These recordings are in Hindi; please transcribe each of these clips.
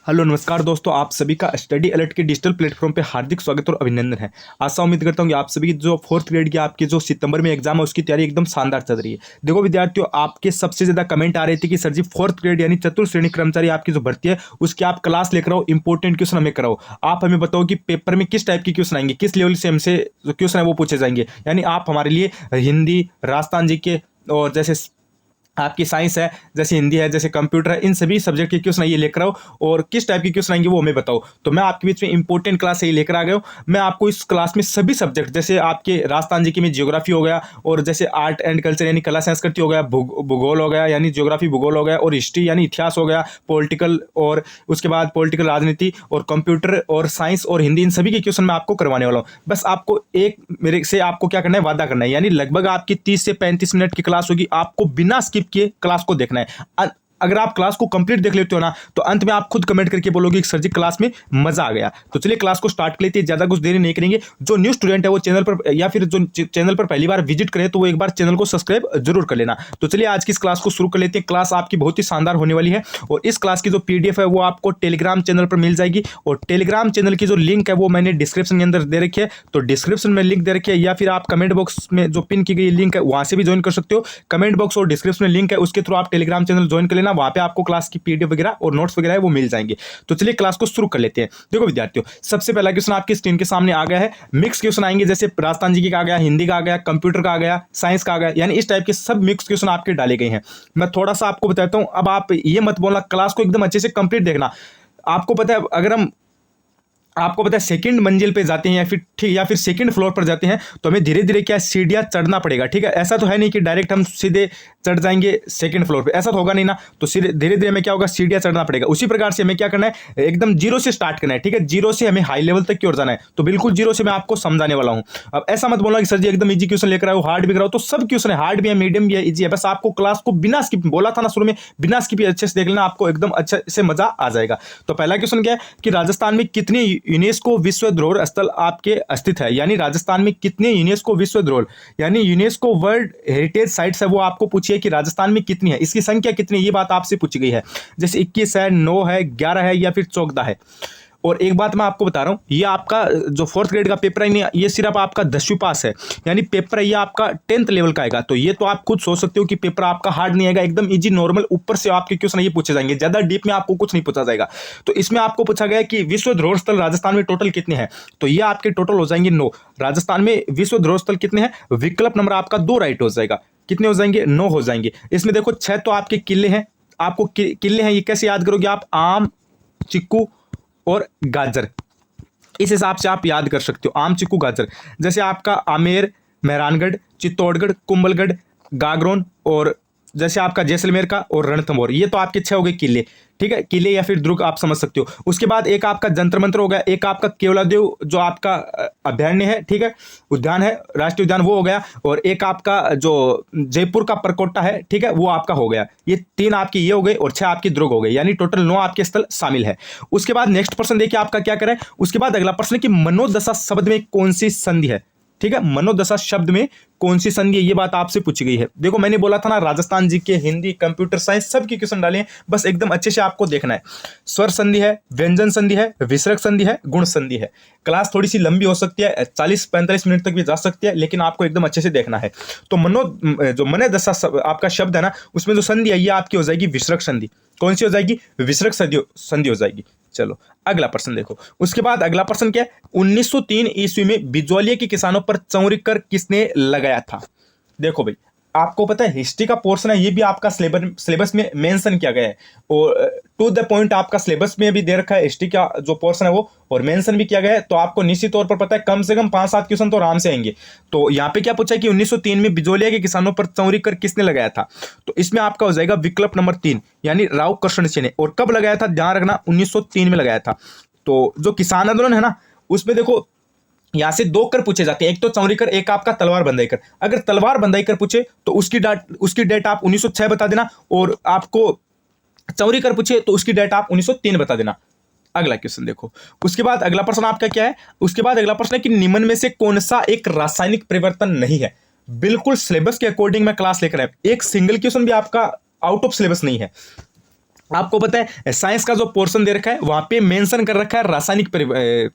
हेलो नमस्कार दोस्तों, आप सभी का स्टडी अलर्ट के डिजिटल प्लेटफॉर्म पे हार्दिक स्वागत और अभिनंदन है। आशा उम्मीद करता हूँ कि आप सभी की जो फोर्थ ग्रेड की आपकी जो सितंबर में एग्जाम है उसकी तैयारी एकदम शानदार चल रही है। देखो विद्यार्थियों, आपके सबसे ज्यादा कमेंट आ रहे थे कि सर जी फोर्थ ग्रेड यानी चतुर्थ श्रेणी कर्मचारी आपकी जो भर्ती है उसकी आप क्लास लेकर आओ, इंपॉर्टेंट क्वेश्चन हमें कराओ। आप हमें बताओ कि पेपर में किस टाइप के क्वेश्चन आएंगे, किस लेवल से हमसे जो क्वेश्चन है वो पूछे जाएंगे। यानी आप हमारे लिए हिंदी, राजस्थान जीके और जैसे आपकी साइंस है, जैसे हिंदी है, जैसे कंप्यूटर है, इन सभी सब्जेक्ट के क्वेश्चन ये लेकर आओ और किस टाइप के क्वेश्चन आएंगे वो हमें बताओ। तो मैं आपके बीच में इंपॉर्टेंट क्लास ये लेकर आ गया हूँ। मैं आपको इस क्लास में सभी सब्जेक्ट, जैसे आपके राजस्थान जी के में जियोग्राफी हो गया, और जैसे आर्ट एंड कल्चर यानी कला संस्कृति हो गया, भूगोल हो गया यानी जियोग्राफी भूगोल हो गया, और हिस्ट्री यानी इतिहास हो गया, पॉलिटिकल, और उसके बाद पॉलिटिकल राजनीति, और कंप्यूटर और साइंस और हिंदी, इन सभी के क्वेश्चन मैं आपको करवाने वाला हूँ। बस आपको एक मेरे से आपको क्या करना है, वादा करना है। यानी लगभग आपकी 30 से 35 मिनट की क्लास होगी, आपको बिना स्किप किए क्लास को देखना है। अगर आप क्लास को कंप्लीट देख लेते हो ना, तो अंत में आप खुद कमेंट करके बोलोगे कि सर जी क्लास में मजा आ गया। तो चलिए क्लास को स्टार्ट कर लेते हैं, ज्यादा कुछ देरी नहीं करेंगे। जो न्यू स्टूडेंट है वो चैनल पर या फिर जो चैनल पर पहली बार विजिट करे तो वो एक बार चैनल को सब्सक्राइब जरूर कर लेना। तो चलिए आज की इस क्लास को शुरू कर लेते हैं। क्लास आपकी बहुत ही शानदार होने वाली है, और इस क्लास की जो पीडीएफ है वो आपको टेलीग्राम चैनल पर मिल जाएगी, और टेलीग्राम चैनल की जो लिंक है वो मैंने डिस्क्रिप्शन के अंदर दे रखी है। तो डिस्क्रिप्शन में लिंक दे रखी है, या फिर आप कमेंट बॉक्स में जो पिन की गई लिंक है वहां से भी ज्वाइन कर सकते हो। कमेंट बॉक्स और डिस्क्रिप्शन में लिंक है, उसके थ्रू आप टेलीग्राम चैनल ज्वाइन कर लेना। वहां पे आपको क्लास की पीडीएफ वगैरह और नोट्स वगैरह है वो मिल जाएंगे। तो चलिए क्लास को शुरू कर लेते हैं। देखो विद्यार्थियों, सबसे पहला क्वेश्चन आपकी स्क्रीन के सामने आ गया है। मिक्स क्वेश्चन आएंगे, जैसे राजस्थान जी का आ गया, हिंदी का आ गया, कंप्यूटर का आ गया, साइंस का आ गया, यानी इस टाइप के सब मिक्स क्वेश्चन आपके डाले गए हैं। मैं थोड़ा सा आपको बताता हूं। अब आप ये मत बोलना, क्लास को एकदम अच्छे से कंप्लीट देखना। आपको पता है, अगर हम आपको पता है सेकंड मंजिल पे जाते हैं या फिर सेकंड फ्लोर पर जाते हैं, तो हमें धीरे धीरे क्या सीढ़ियां चढ़ना पड़ेगा। ठीक है, ऐसा तो है नहीं कि डायरेक्ट हम सीधे चढ़ जाएंगे सेकंड फ्लोर पे, ऐसा तो होगा नहीं ना। तो धीरे धीरे हमें क्या होगा, सीढ़ियां चढ़ना पड़ेगा। उसी प्रकार से हमें क्या करना है, एकदम जीरो से स्टार्ट करना है। ठीक है, जीरो से हमें हाई लेवल तक की ओर जाना है। तो बिल्कुल जीरो से मैं आपको समझाने वाला हूं। अब ऐसा मत बोलना कि सर जी एकदम इजी क्वेश्चन लेकर आओ, हार्ड भी कराओ। तो सब क्वेश्चन है, हार्ड भी है, मीडियम भी है, इजी है। बस आपको क्लास को बिना स्किप, बोला था ना शुरू में, बिना स्किप अच्छे से देख लेना, आपको एकदम अच्छे से मजा आ जाएगा। तो पहला क्वेश्चन क्या है कि राजस्थान में कितनी यूनेस्को विश्व धरोहर स्थल आपके अस्तित्व है। यानी राजस्थान में कितने यूनेस्को विश्व धरोहर यानी यूनेस्को वर्ल्ड हेरिटेज साइट्स है, वो आपको पूछिए कि राजस्थान में कितनी है, इसकी संख्या कितनी है, ये बात आपसे पूछी गई है। जैसे 21 है, 9 है, 11 है, या फिर 14 है। और एक बात मैं आपको बता रहा हूं, ये आपका जो फोर्थ ग्रेड का पेपर है, ये सिर्फ आपका 10वीं पास है। यानी पेपर है ये आपका 10th लेवल का आएगा। तो ये तो आप खुद सोच सकते हो कि पेपर आपका हार्ड नहीं आएगा, एकदम इजी नॉर्मल ऊपर से आपके क्वेश्चन ये पूछे जाएंगे, ज्यादा डीप में आपको कुछ नहीं पूछा जाएगा। तो इसमें आपको पूछा गया कि विश्व धरोहर स्थल राजस्थान में टोटल कितने हैं। तो ये आपके टोटल हो जाएंगे 9। राजस्थान में विश्व धरोहर स्थल कितने हैं, विकल्प नंबर आपका 2 राइट हो जाएगा। कितने हो जाएंगे, 9 हो जाएंगे। इसमें देखो 6 तो आपके किले हैं। आपको किले हैं, ये कैसे याद करोगे आप, आम, चिक्कू और गाजर, इस हिसाब से आप याद कर सकते हो, आम, चिक्कू, गाजर। जैसे आपका आमेर, मेहरानगढ़, चित्तौड़गढ़, कुंभलगढ़, गागरोन, और जैसे आपका जैसलमेर का और रणथंभौर, ये तो आपके 6 हो गए किले। ठीक है, किले या फिर दुर्ग आप समझ सकते हो। उसके बाद एक आपका जंतर मंतर हो गया, एक आपका केवलादेव जो आपका अभयारण्य है, ठीक है, उद्यान है, राष्ट्रीय उद्यान, वो हो गया। और एक आपका जो जयपुर का परकोटा है, ठीक है, वो आपका हो गया। ये 3 आपकी ये हो गए, और 6 आपकी दुर्ग हो गए, यानी टोटल 9 आपके स्थल शामिल है। उसके बाद नेक्स्ट प्रश्न देखिए आपका क्या करें। उसके बाद अगला प्रश्न है कि मनोदशा शब्द में कौन सी संधि है। ठीक है, मनोदशा शब्द में कौन सी संधि है, ये बात आपसे पूछी गई है। देखो मैंने बोला था ना, राजस्थान जी के हिंदी, कंप्यूटर साइंस सब के क्वेश्चन डाले हैं, बस एकदम अच्छे से आपको देखना है। स्वर संधि है, व्यंजन संधि है, विसर्ग संधि है, गुण संधि है। क्लास थोड़ी सी लंबी हो सकती है, 40-45 मिनट तक भी जा सकती है, लेकिन आपको एकदम अच्छे से देखना है। तो मनोदशा आपका शब्द है ना, उसमें जो संधि है ये आपकी हो जाएगी विसर्ग संधि। कौन सी हो जाएगी, विसर्ग संधि हो जाएगी। चलो अगला प्रश्न देखो। उसके बाद अगला प्रश्न क्या है, 1903 ईस्वी में बिजौलिया के किसानों पर चौरी कर किसने लगाया था। देखो भाई, आपको पता है हिस्ट्री का पोर्शन है, ये भी आपका सिलेबस में मेंशन किया गया है, और टू द पॉइंट आपका सिलेबस में भी दे रखा है हिस्ट्री का जो पोर्शन है वो, और मेंशन भी किया गया है। तो आपको निश्चित तौर पर पता है कम से कम 5-7 क्वेश्चन तो आराम से आएंगे। तो यहाँ पे क्या पूछा है कि 1903 में बिजौलिया के किसानों पर चौरी कर किसने लगाया था। तो इसमें आपका हो जाएगा विकल्प नंबर 3, यानी राव कृष्ण सिंह ने। और कब लगाया था, ध्यान रखना, 1903 में लगाया था। तो जो किसान आंदोलन है ना, उसमें देखो यहां से 2 कर पूछे जाते हैं, एक तो चौरी कर, एक आपका तलवार बंदाई कर। अगर तलवार बंदाई कर पूछे तो उसकी डेट आप 1906 बता देना, और आपको चौरी कर पूछे तो उसकी डेट आप 1903 बता देना। अगला क्वेश्चन देखो। उसके बाद अगला प्रश्न आपका क्या है, उसके बाद अगला प्रश्न है कि निम्न में से कौन सा एक रासायनिक परिवर्तन नहीं है। बिल्कुल सिलेबस के अकॉर्डिंग मैं क्लास लेकर आया, एक सिंगल क्वेश्चन भी आपका आउट ऑफ सिलेबस नहीं है। आपको पता है साइंस का जो पोर्शन दे रखा है वहां पे मेंशन कर रखा है रासायनिक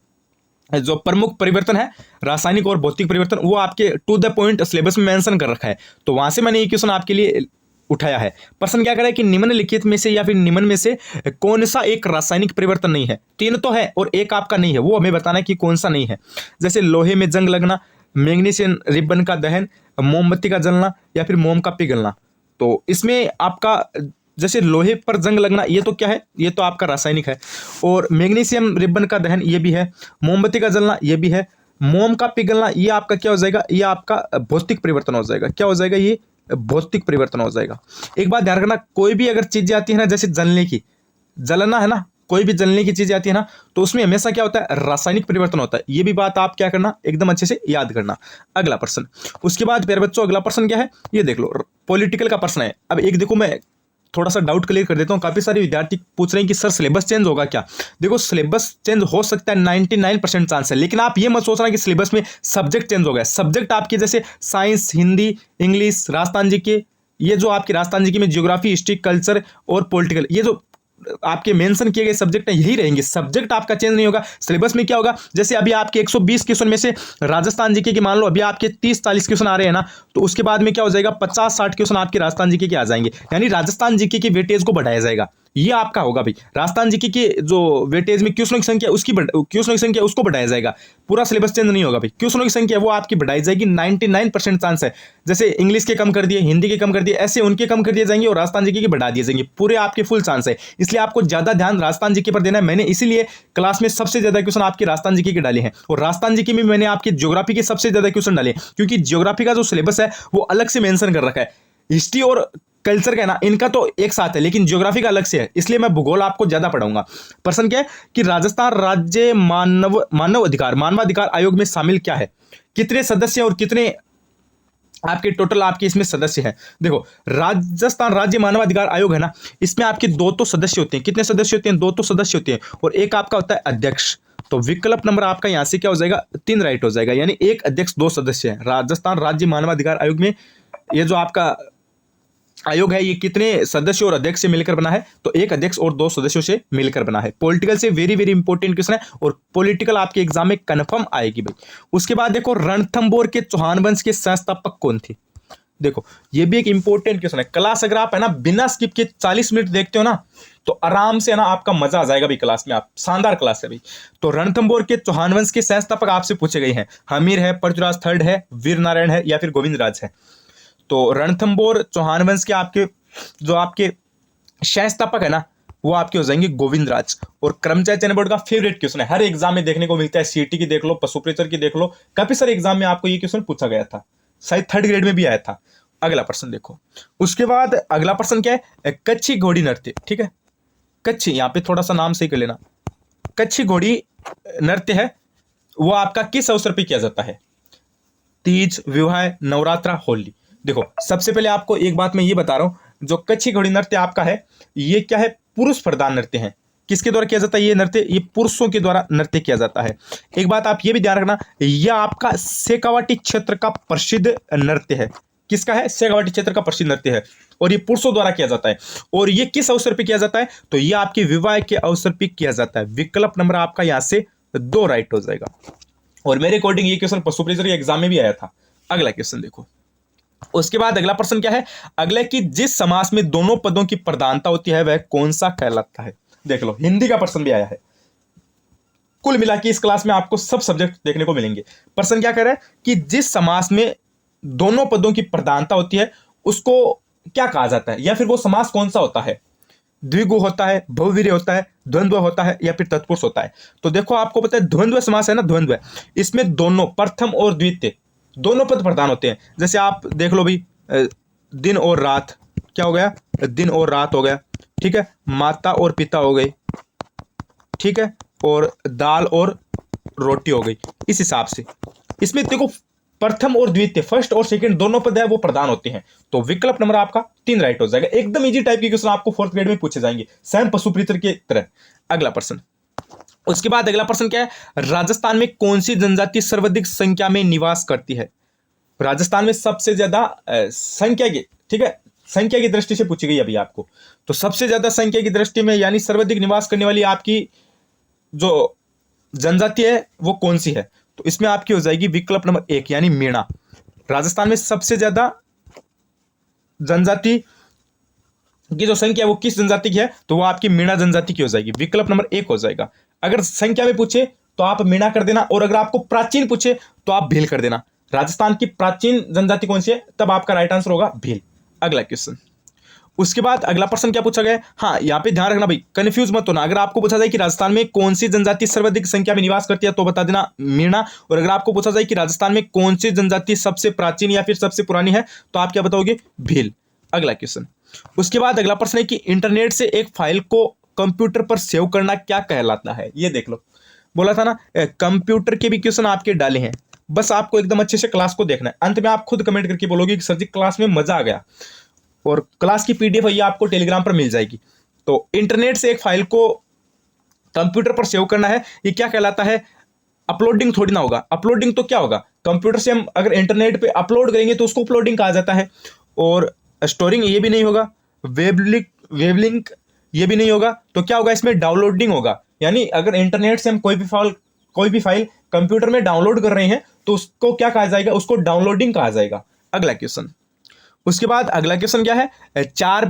जो प्रमुख परिवर्तन है रासायनिक और भौतिक परिवर्तन, वो आपके टू द पॉइंट सिलेबस में मेंशन कर रखा है। तो वहां से मैंने ये क्वेश्चन आपके लिए उठाया है। प्रश्न क्या कर रहा है कि निम्नलिखित में से या फिर निम्न में से कौन सा एक रासायनिक परिवर्तन नहीं है। तीन तो है और एक आपका नहीं है, वो हमें बताना है कि कौन सा नहीं है। जैसे लोहे में जंग लगना, मैग्नीशियम रिबन का दहन, मोमबत्ती का जलना या फिर मोम का पिघलना। तो इसमें आपका जैसे लोहे पर जंग लगना, ये तो क्या है, ये तो आपका रासायनिक है। और मैग्नीशियम रिबन का दहन ये भी है, मोमबत्ती का जलना ये भी है, मोम का पिघलना ये आपका क्या हो जाएगा, ये आपका भौतिक परिवर्तन हो जाएगा। क्या हो जाएगा, ये भौतिक परिवर्तन हो जाएगा। एक बात ध्यान रखना, कोई भी अगर चीजें आती है ना, जैसे जलने की, जलना है ना, कोई भी जलने की चीजें आती है ना, तो उसमें हमेशा क्या होता है, रासायनिक परिवर्तन होता है। ये भी बात आप क्या करना, एकदम अच्छे से याद करना। अगला प्रश्न, उसके बाद प्यारे बच्चों अगला प्रश्न क्या है, ये देख लो, पॉलिटिकल का प्रश्न है। अब एक देखो, मैं थोड़ा सा डाउट क्लियर कर देता हूँ। काफी सारे विद्यार्थी पूछ रहे हैं कि सर सिलेबस चेंज होगा क्या। देखो सिलेबस चेंज हो सकता है, 99% चांस है, लेकिन आप ये मत सोचना कि सिलेबस में सब्जेक्ट चेंज हो गया। सब्जेक्ट आपके जैसे science, Hindi, English, Rajasthan GK, ये जो आपके राजस्थान जीके में ज्योग्राफी, हिस्ट्री, कल्चर और पॉलिटिकल, ये जो आपके मेंशन किए गए सब्जेक्ट है यही रहेंगे। सब्जेक्ट आपका चेंज नहीं होगा। सिलेबस में क्या होगा, जैसे अभी आपके 120 क्वेश्चन में से राजस्थान जीके के मान लो अभी आपके 30-40 क्वेश्चन आ रहे हैं ना, तो उसके बाद में क्या हो जाएगा, 50-60 क्वेश्चन आपके राजस्थान जीके के आ जाएंगे। यानी राजस्थान जीके की वेटेज को बढ़ाया जाएगा। ये आपका होगा भाई, राजस्थान जीके के जो वेटेज में क्वेश्चनों की संख्या क्वेश्चनों की संख्या उसको बढ़ाया जाएगा। पूरा सिलेबस चेंज नहीं होगा भाई, क्वेश्चनों की संख्या वो आपकी बढ़ाई जाएगी। 99% चांस है। जैसे इंग्लिश के कम कर दिए, हिंदी के कम कर दिए, ऐसे उनके कम कर दिए जाएंगे और राजस्थान जीके के बढ़ा दिए जाएंगे। पूरे आपके फुल चांस है। इसलिए आपको ज्यादा ध्यान राजस्थान जीके पर देना है। मैंने इसीलिए क्लास में सबसे ज्यादा क्वेश्चन आपके राजस्थान जीके के डाले हैं, और राजस्थान जीके में मैंने आपके ज्योग्राफी के सबसे ज्यादा क्वेश्चन डाले, क्योंकि ज्योग्राफी का जो सिलेबस है वो अलग से मेंशन कर रखा है। हिस्ट्री और कल्चर का है ना, इनका तो एक साथ है, लेकिन ज्योग्राफी का अलग से है, इसलिए मैं भूगोल आपको ज्यादा पढ़ाऊंगा। प्रश्न क्या है कि राजस्थान राज्य मानवाधिकार आयोग में शामिल क्या है, कितने सदस्य और कितने आपके टोटल आपके इसमें सदस्य हैं। देखो राजस्थान राज्य मानवाधिकार आयोग है ना, इसमें आपके 2 तो सदस्य होते हैं। कितने सदस्य होते हैं, 2 तो सदस्य होते हैं, और एक आपका होता है अध्यक्ष। तो विकल्प नंबर आपका यहां से क्या हो जाएगा, 3 राइट हो जाएगा। यानी एक अध्यक्ष 2 सदस्य हैं। राजस्थान राज्य मानवाधिकार आयोग में ये जो आपका आयोग है, ये कितने सदस्यों और अध्यक्ष से मिलकर बना है, तो एक अध्यक्ष और 2 सदस्यों से मिलकर बना है। पॉलिटिकल से वेरी वेरी इंपॉर्टेंट क्वेश्चन है, और पॉलिटिकल आपके एग्जाम में कंफर्म आएगी भाई। उसके बाद देखो, रणथंभौर के चौहान वंश के संस्थापक कौन थे। देखो ये भी एक इंपॉर्टेंट क्वेश्चन है। क्लास अगर आप है ना बिना स्किप के 40 मिनट देखते हो ना, तो आराम से है ना आपका मजा आ जाएगा भाई क्लास में। आप शानदार क्लास है भाई। तो रणथंभौर के चौहान वंश के संस्थापक आपसे पूछे गए हैं। हमीर है, पृथ्वीराज III है, वीर नारायण है, या फिर गोविंद राज है। तो रणथंभौर चौहान वंश के आपके जो आपके संस्थापक है ना, वो आपके हो जाएंगे गोविंद राज। और कर्मचारी चयन बोर्ड का फेवरेट क्वेश्चन है, हर एग्जाम में देखने को मिलता है। सीटी की देख लो, पशुप्रेचर की देख लो, काफी सारे एग्जाम में आपको ये क्वेश्चन पूछा गया था, शायद 3rd ग्रेड में भी आया था। अगला प्रश्न देखो, उसके बाद अगला प्रश्न क्या है, कच्छी घोड़ी नृत्य। ठीक है, कच्छी, यहाँ पे थोड़ा सा नाम सही कर लेना। कच्छी घोड़ी नृत्य है, वो आपका किस अवसर पर किया जाता है, तीज, विवाह, नवरात्रा, होली। देखो सबसे पहले आपको एक बात मैं ये बता रहा हूं, जो कच्छी घोड़ी नृत्य आपका है, ये क्या है, पुरुष प्रधान नृत्य है। किसके द्वारा किया जाता है ये नृत्य, ये पुरुषों के द्वारा नृत्य किया जाता है। एक बात आप ये भी ध्यान रखना, यह आपका शेखावाटी क्षेत्र का प्रसिद्ध नृत्य है। किसका है, शेखावाटी क्षेत्र का प्रसिद्ध नृत्य है, और ये पुरुषों द्वारा किया जाता है। और ये किस अवसर पर किया जाता है, तो ये आपके विवाह के अवसर पर किया जाता है। विकल्प नंबर आपका यहां से 2 राइट हो जाएगा। और मेरे अकॉर्डिंग ये क्वेश्चन पशुप्रेचर के एग्जाम में भी आया था। अगला क्वेश्चन देखो, उसके बाद अगला प्रश्न क्या है, अगले की जिस समास में दोनों पदों की प्रधानता होती है वह कौन सा कहलाता है। देख लो हिंदी का प्रश्न भी आया है। कुल मिला के इस क्लास में आपको सब सब्जेक्ट देखने को मिलेंगे। प्रश्न क्या कह रहा है कि जिस समास में दोनों पदों की प्रधानता होती है उसको क्या कहा जाता है, या फिर वो समास कौन सा होता है। द्विगु होता है, बहुवीर्य होता है, द्वंद्व होता है, या फिर तत्पुरुष होता है। तो देखो आपको पता है द्वंद्व समास है ना, द्वंद्व, इसमें दोनों प्रथम और द्वितीय दोनों पद प्रधान होते हैं। जैसे आप देख लो भाई, दिन और रात, क्या हो गया, दिन और रात हो गया। ठीक है, माता और पिता हो गई। ठीक है, और दाल और रोटी हो गई। इस हिसाब से इसमें देखो प्रथम और द्वितीय, फर्स्ट और सेकंड दोनों पद है वो प्रधान होते हैं। तो विकल्प नंबर आपका 3 राइट हो जाएगा। एकदम इजी टाइप के क्वेश्चन आपको 4th ग्रेड में पूछे जाएंगे, सेम पशुप्रेचर के तरह। अगला प्रश्न, उसके बाद अगला प्रश्न क्या है, राजस्थान में कौन सी जनजाति सर्वाधिक संख्या में निवास करती है। राजस्थान में सबसे ज्यादा संख्या की, ठीक है, संख्या की दृष्टि से पूछी गई अभी आपको। तो सबसे ज्यादा संख्या की दृष्टि में यानी सर्वाधिक निवास करने वाली आपकी जो जनजाति है वो कौन सी है? तो इसमें आपकी हो जाएगी विकल्प नंबर 1 यानी मीणा। राजस्थान में सबसे ज्यादा जनजाति की जो संख्या वो किस जनजाति की है? तो वो आपकी मीणा जनजाति की हो जाएगी, विकल्प नंबर 1 हो जाएगा। अगर संख्या में पूछे तो आप मीणा कर देना, और अगर आपको प्राचीन पूछे तो आप भील कर देना। राजस्थान की प्राचीन जनजाति कौन सी है? तब आपका राइट आंसर होगा भील। अगला क्वेश्चन, उसके बाद अगला प्रश्न क्या पूछा गया है? हाँ, यहाँ पे ध्यान रखना भाई, कंफ्यूज मत होना। अगर आपको पूछा जाए कि राजस्थान में कौन सी जनजाति सर्वाधिक संख्या में निवास करती है तो बता देना मीणा, और अगर आपको पूछा जाए कि राजस्थान में कौन सी जनजाति सबसे प्राचीन या फिर सबसे पुरानी है तो आप क्या बताओगे? भील। अगला क्वेश्चन, उसके बाद अगला प्रश्न है कि इंटरनेट से एक फाइल को कंप्यूटर पर सेव करना क्या कहलाता है? ये देख लो, बोला था ना कंप्यूटर के भी क्वेश्चन आपके डाले हैं, बस आपको एकदम अच्छे से क्लास को देखना है। अंत में आप खुद कमेंट करके बोलोगे कि सर जी क्लास में मजा आ गया, और क्लास की पीडीएफ ये आपको टेलीग्राम पर मिल जाएगी। तो इंटरनेट से एक फाइल को कंप्यूटर पर सेव करना है, ये क्या कहलाता है? अपलोडिंग थोड़ी ना होगा। अपलोडिंग तो क्या होगा? कंप्यूटर से हम अगर इंटरनेट पे अपलोड करेंगे तो उसको अपलोडिंग कहा जाता है। और स्टोरिंग ये भी नहीं होगा, वेबलिंक ये भी नहीं होगा, तो क्या होगा इसमें? डाउनलोडिंग होगा। यानी अगर इंटरनेट से हम कोई भी फाइल कंप्यूटर में डाउनलोड कर रहे हैं तो उसको क्या कहा जाएगा? उसको डाउनलोडिंग कहा जाएगा। अगला क्वेश्चन, उसके बाद अगला क्वेश्चन क्या है? चार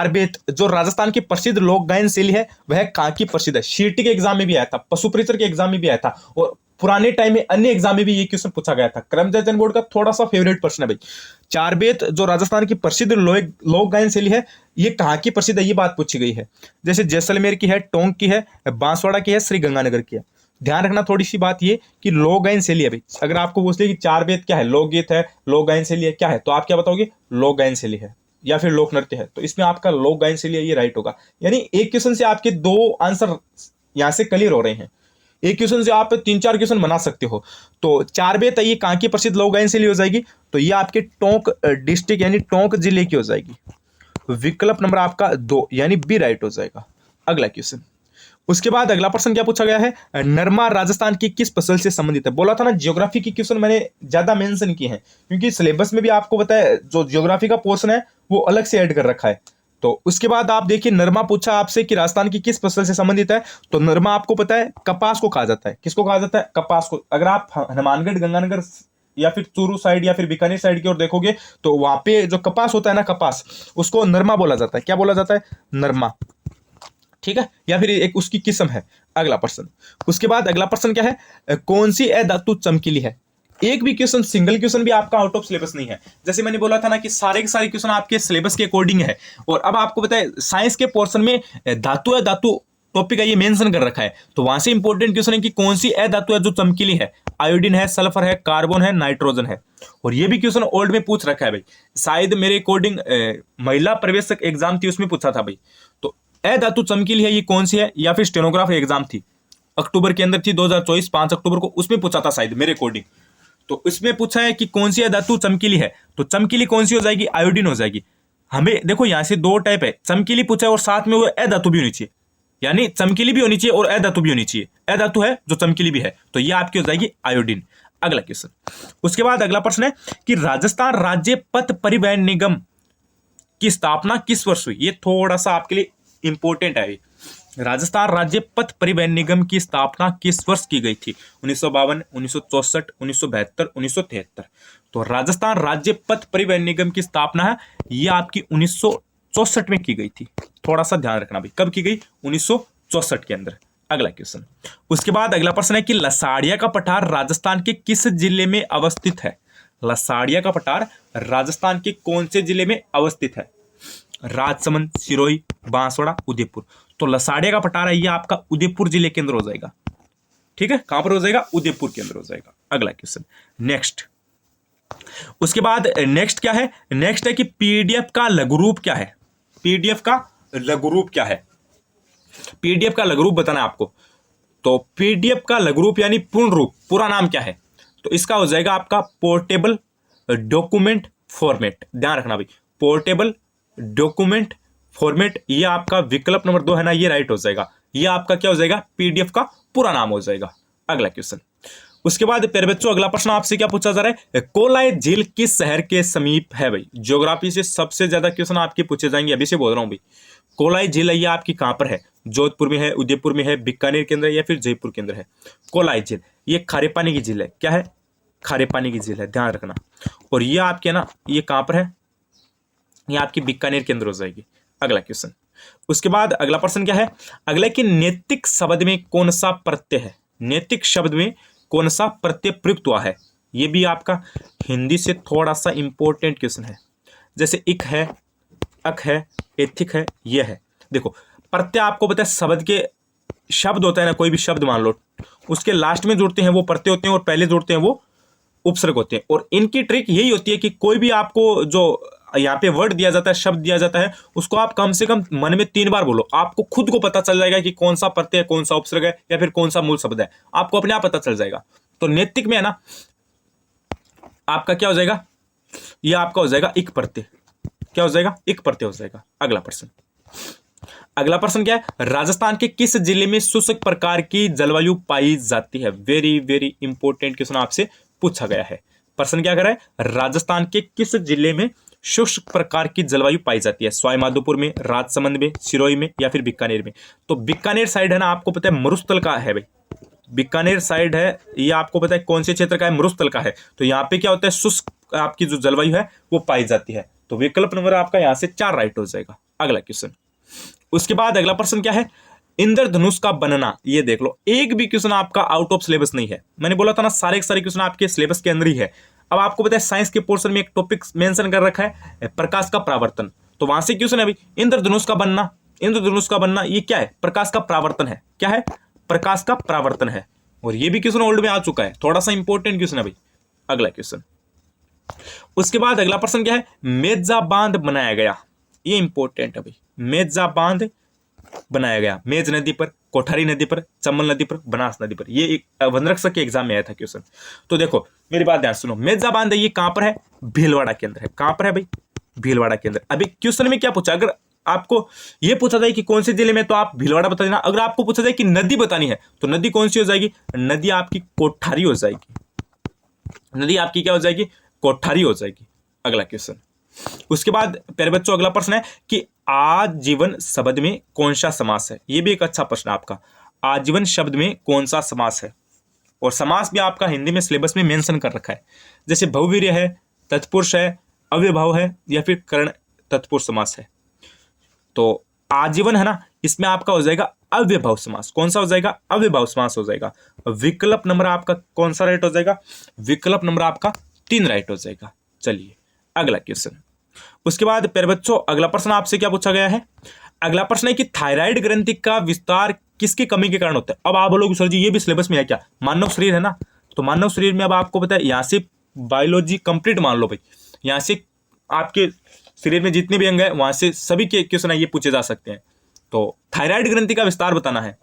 बेत जो राजस्थान की प्रसिद्ध लोक गायन शैली है वह कहाँ की प्रसिद्ध है? सीटी के एग्जाम में भी आया था, पशु परिचर के एग्जाम में भी आया था, और पुराने टाइम में अन्य एग्जाम में भी ये क्वेश्चन पूछा गया था। कर्मचारी चयन बोर्ड का थोड़ा सा फेवरेट प्रश्न है भाई। चार बेत जो राजस्थान की प्रसिद्ध लोक गायन शैली है ये कहाँ की प्रसिद्ध है? ये बात पूछी गई है। जैसे जैसलमेर की है, टोंक की है, बांसवाड़ा की है, श्री गंगानगर की है। ध्यान रखना थोड़ी सी बात ये कि लोक गायन शैली है भाई। अगर आपको पूछ ले कि चार बेत क्या है, लोकगीत है, लोक गायन शैली है, क्या है, तो आप क्या बताओगे? लोक गायन शैली है या फिर लोक नृत्य है। तो इसमें आपका लोक गायन शैली है, ये राइट होगा। यानी एक क्वेश्चन से आपके 2 आंसर यहां से क्लियर हो रहे हैं। एक क्वेश्चन से आप 3-4 क्वेश्चन बना सकते हो। तो चार बेत ये कहाँ की प्रसिद्ध लोक गायन शैली हो जाएगी? तो ये आपके टोंक डिस्ट्रिक्ट यानी टोंक जिले की हो जाएगी। विकल्प नंबर आपका 2 यानी बी राइट हो जाएगा। अगला क्वेश्चन, उसके बाद अगला प्रश्न क्या पूछा गया है? नरमा राजस्थान की किस फसल से संबंधित है? बोला था ना ज्योग्राफी की क्वेश्चन मैंने ज्यादा मेंशन किए हैं, क्योंकि सिलेबस में भी आपको पता है जो ज्योग्राफी का पोर्शन है वो अलग से ऐड कर रखा है। तो उसके बाद आप देखिए, नरमा पूछा आपसे कि राजस्थान की किस फसल से संबंधित है, तो नरमा आपको पता है कपास को कहा जाता है। किसको कहा जाता है? कपास को। अगर आप हनुमानगढ़, गंगानगर या फिर चूरू साइड या फिर बीकानेर साइड की ओर देखोगे तो वहां पे जो कपास होता है ना, कपास, उसको नरमा बोला जाता है। क्या बोला जाता है? नरमा। ठीक है, या फिर एक उसकी किस्म है। अगला प्रश्न, उसके बाद अगला प्रश्न क्या है? कौन सी धातु चमकीली है? एक भी क्वेश्चन, सिंगल क्वेश्चन भी आपका आउट ऑफ सिलेबस नहीं है। जैसे मैंने बोला था ना कि सारे के सारे क्वेश्चन आपके सिलेबस के अकॉर्डिंग है। और अब आपको पता है साइंस के पोर्शन में धातु है, धातु टॉपिक है, ये मेंशन कर रखा है। तो वहां से इंपॉर्टेंट क्वेश्चन है कि कौन सी धातु है जो चमकीली है? आयोडीन है, सल्फर है, कार्बन है, नाइट्रोजन है। और ये भी क्वेश्चन ओल्ड में पूछ रखा है भाई, शायद मेरे अकॉर्डिंग महिला प्रवेशक एग्जाम थी उसमें पूछा था भाई। तो धातु चमकीली है ये कौन सी है? या फिर स्टेनोग्राफर एग्जाम थी अक्टूबर के अंदर थी 2024 5 अक्टूबर को, उसमें पूछा था शायद मेरे अकॉर्डिंग। तो इसमें पूछा है कि कौन सी धातु चमकीली है, तो चमकीली कौन सी हो जाएगी? आयोडीन हो जाएगी। हमें देखो यहां से 2 टाइप है, चमकीली पूछा है और साथ में वो धातु भी होनी चाहिए, यानी चमकीली भी होनी चाहिए और धातु भी होनी चाहिए। धातु है जो चमकीली भी है, तो ये आपकी हो जाएगी आयोडीन। अगला क्वेश्चन, उसके बाद अगला प्रश्न है कि राजस्थान राज्य पथ परिवहन निगम की स्थापना किस वर्ष हुई? ये थोड़ा सा आपके लिए इंपॉर्टेंट है। राजस्थान राज्य पथ परिवहन निगम की स्थापना किस वर्ष की गई थी? 1952, 1964, 1972, 1973। तो राजस्थान राज्य पथ परिवहन निगम की स्थापना है ये आपकी 1964 में की गई थी। थोड़ा सा ध्यान रखना भाई, कब की गई? 1964 के अंदर। अगला क्वेश्चन, उसके बाद अगला प्रश्न है कि लसाड़िया का पठार राजस्थान के किस जिले में अवस्थित है? लसाड़िया का पठार राजस्थान के कौन से जिले में अवस्थित है? राजसमंद, सिरोही, बांसवाड़ा, उदयपुर। तो लसाड़िया का पठार है ये आपका उदयपुर जिले के अंदर हो जाएगा। ठीक है, कहां पर हो जाएगा? उदयपुर के अंदर हो जाएगा। अगला क्वेश्चन, नेक्स्ट, उसके बाद नेक्स्ट क्या है? नेक्स्ट है कि पीडीएफ का लघु रूप क्या है? पीडीएफ का लघु रूप क्या है? पीडीएफ का लघु रूप बताना है आपको। तो पीडीएफ का लघु रूप यानी पूर्ण रूप, पूरा नाम क्या है? तो इसका हो जाएगा आपका पोर्टेबल डॉक्यूमेंट फॉर्मेट। ध्यान रखना भाई, पोर्टेबल डॉक्यूमेंट फॉर्मेट, ये आपका विकल्प नंबर 2 है ना, ये राइट हो जाएगा। ये आपका क्या हो जाएगा? पीडीएफ का पूरा नाम हो जाएगा। अगला क्वेश्चन, उसके बाद प्यारे बच्चों अगला प्रश्न आपसे क्या पूछा जा रहा है, कोलाई झील किस शहर के समीप है भाई। ज्योग्राफी से सबसे ज्यादा क्वेश्चन आपके पूछे जाएंगे, अभी से बोल रहा हूं भाई। कोलाई झील ये आपकी कहां पर है, जोधपुर में है, उदयपुर में है, बीकानेर के अंदर है या फिर जयपुर के अंदर है। कोलाई झील ये खारे पानी की झील है, क्या है, खारे पानी की झील है, ध्यान रखना। और ये आपके ना ये कहां पर है, ये आपकी बीकानेर के अंदर हो जाएगी। अगला क्वेश्चन, उसके बाद अगला प्रश्न क्या है, अगला कि नैतिक शब्द में कौन सा प्रत्यय है, नैतिक शब्द में कौन सा प्रत्यय प्रयुक्त हुआ है। ये भी आपका हिंदी से थोड़ा सा इंपॉर्टेंट क्वेश्चन है। जैसे इक है, अक है, एथिक है, ये है। देखो प्रत्यय आपको पता है शब्द के शब्द होता है ना, कोई भी शब्द मान लो, उसके लास्ट में जोड़ते हैं वो प्रत्यय होते हैं और पहले जोड़ते हैं वो उपसर्ग होते हैं। और इनकी ट्रिक यही होती है कि कोई भी आपको जो यहाँ पे वर्ड दिया जाता है, शब्द दिया जाता है, उसको आप कम से कम मन में 3 बार बोलो, आपको खुद को पता चल जाएगा कि कौन सा प्रत्यय है, कौन सा उपसर्ग है या फिर कौन सा मूल शब्द है, आपको अपने आप पता चल जाएगा। तो नैतिक में है ना आपका क्या हो जाएगा, ये आपका हो जाएगा इक प्रत्यय, क्या हो जाएगा, इक प्रत्यय हो जाएगा। अगला प्रश्न, अगला प्रश्न क्या है, राजस्थान के किस जिले में शुष्क प्रकार की जलवायु पाई जाती है। वेरी वेरी इंपॉर्टेंट क्वेश्चन आपसे पूछा गया है। प्रश्न क्या कर रहा है, राजस्थान के किस जिले में शुष्क प्रकार की जलवायु पाई जाती है। सवाई माधोपुर में, राजसमंद में, सिरोही में या फिर बीकानेर में। तो बीकानेर साइड है ना, आपको पता है मरुस्थल का है भाई, बीकानेर साइड है, ये आपको पता है कौन से क्षेत्र का है, मरुस्थल का है। तो यहाँ पे क्या होता है, शुष्क आपकी जो जलवायु है वो पाई जाती है। तो विकल्प नंबर आपका यहाँ से 4 राइट हो जाएगा। अगला क्वेश्चन, उसके बाद अगला प्रश्न क्या है, इंद्रधनुष का बनना। ये देख लो, एक भी क्वेश्चन आपका आउट ऑफ सिलेबस नहीं है। मैंने बोला था ना सारे के सारे क्वेश्चन आपके सिलेबस के अंदर ही है। अब आपको पता है साइंस के पोर्शन में एक टॉपिक मेंशन कर रखा है प्रकाश का परावर्तन, तो वहां से क्वेश्चन है भाई इंद्रधनुष का बनना। इंद्रधनुष का बनना ये क्या है, प्रकाश का परावर्तन है। क्या है, प्रकाश का परावर्तन है। और ये भी क्वेश्चन ओल्ड में आ चुका है, थोड़ा सा इंपॉर्टेंट क्वेश्चन है भाई। अगला क्वेश्चन, उसके बाद अगला प्रश्न क्या है, मेजा बांध बनाया गया। ये इंपॉर्टेंट है भाई, मेजा बांध बनाया गया। मेज नदी पर, कोठारी नदी पर, चंबल नदी पर, बनास नदी पर। ये एक वनरक्षक के एग्जाम में आया था क्वेश्चन। तो देखो मेरी बात ध्यान सुनो, मेजा बांध ये कहां पर है, भीलवाड़ा के अंदर है। कहां पर है भाई, भीलवाड़ा के अंदर। अभी क्वेश्चन में क्या पूछा, अगर आपको ये पूछा जाए कि कौन से जिले में, तो आप भीलवाड़ा बता देना। अगर आपको पूछा जाए कि नदी बतानी है, तो नदी कौन सी हो जाएगी, नदी आपकी कोठारी हो जाएगी। नदी आपकी क्या हो जाएगी, कोठारी हो जाएगी। अगला क्वेश्चन, उसके बाद प्यारे बच्चों अगला प्रश्न है कि आजीवन शब्द में कौन सा समास है। यह भी एक अच्छा प्रश्न है आपका, आजीवन शब्द में कौन सा समास है। और समास भी आपका हिंदी में सिलेबस में मेंशन कर रखा है। जैसे बहुवीर्य है, तत्पुरुष है, अव्ययभाव है या फिर कर्ण तत्पुरुष समास है। तो आजीवन है ना, इसमें आपका हो जाएगा अव्ययभाव समास। कौन सा हो जाएगा, अव्ययभाव समास हो जाएगा। विकल्प नंबर आपका कौन सा राइट हो जाएगा, विकल्प नंबर आपका 3 राइट हो जाएगा। चलिए अगला क्वेश्चन, उसके बाद प्यारे बच्चों अगला प्रश्न आपसे क्या पूछा गया है, अगला प्रश्न है कि थायराइड ग्रंथि का विस्तार किसकी कमी के कारण होता है। अब आप बोलोगे सर जी ये भी सिलेबस में है क्या, मानव शरीर है ना। तो मानव शरीर में अब आपको पता है, यहाँ से बायोलॉजी कंप्लीट मान लो भाई, यहाँ से आपके शरीर में जितने भी अंग है वहां से सभी के क्वेश्चन ये पूछे जा सकते हैं। तो थायराइड ग्रंथि का विस्तार बताना है,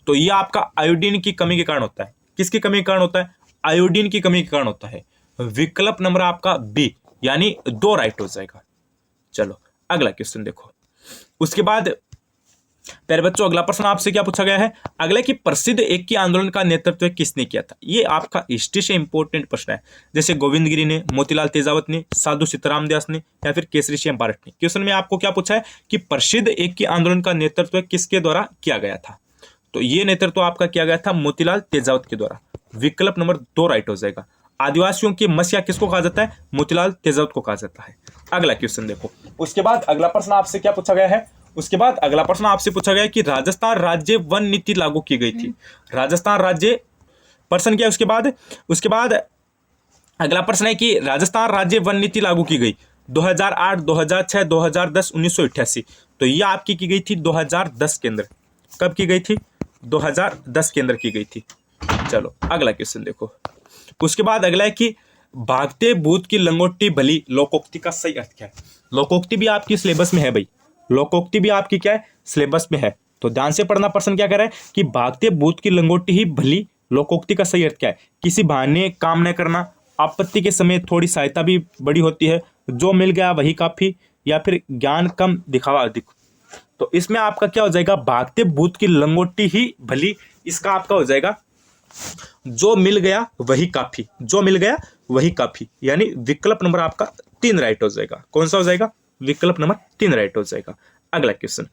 तो ये आपका आयोडीन की कमी के कारण होता है। किसकी कमी के कारण होता है, आयोडीन की कमी के कारण होता है। विकल्प नंबर आपका बी, यानी 2 राइट हो जाएगा। चलो अगला क्वेश्चन देखो, उसके बाद प्यारे बच्चों अगला प्रश्न आपसे क्या पूछा गया है, अगले की प्रसिद्ध एकी आंदोलन का नेतृत्व किसने किया था। ये आपका हिस्ट्री से इंपॉर्टेंट प्रश्न है। जैसे गोविंद गिरी ने, मोतीलाल तेजावत ने, साधु सीताराम दास ने या फिर केसरी सिंह बारट ने। क्वेश्चन में आपको क्या पूछा है कि प्रसिद्ध एकी आंदोलन का नेतृत्व किसके द्वारा किया गया था। तो ये नेतृत्व आपका किया गया था मोतीलाल तेजावत के द्वारा। विकल्प नंबर 2 राइट हो जाएगा। आदिवासियों की मसीहा किसको कहा जाता है, मोतीलाल तेजावत को कहा जाता है। अगला क्वेश्चन देखो, उसके बाद अगला प्रश्न आपसे क्या पूछा गया है, उसके बाद अगला प्रश्न आपसे पूछा गया कि राजस्थान राज्य वन नीति लागू की गई थी। राजस्थान राज्य प्रश्न क्या है, उसके बाद अगला प्रश्न है कि राजस्थान राज्य वन नीति लागू की गई 2008, 2006, 2010, 1988। तो ये आपकी की गई थी 2010 के अंदर। कब की गई थी, 2010 के अंदर की गई थी। चलो अगला क्वेश्चन देखो, उसके बाद अगला है कि भागते भूत की लंगोटी भली लोकोक्ति का सही अर्थ क्या है। लोकोक्ति भी आपकी सिलेबस में है भाई, लोकोक्ति भी आपकी क्या है, सिलेबस में है। तो ध्यान से पढ़ना। प्रश्न क्या कर रहा है कि भागते भूत की लंगोटी ही भली, लोकोक्ति का सही अर्थ क्या है, किसी बहाने काम न करना, आपत्ति के समय थोड़ी सहायता भी बड़ी होती है, जो मिल गया वही काफी, या फिर ज्ञान कम दिखावा अधिक। तो इसमें आपका क्या हो जाएगा, भागते भूत की लंगोटी ही भली, इसका आपका हो जाएगा जो मिल गया वही काफी, जो मिल गया वही काफी, यानी विकल्प नंबर आपका 3 राइट हो जाएगा। कौन सा हो जाएगा? विकल्प नंबर 3 राइट हो जाएगा। अगला क्वेश्चन,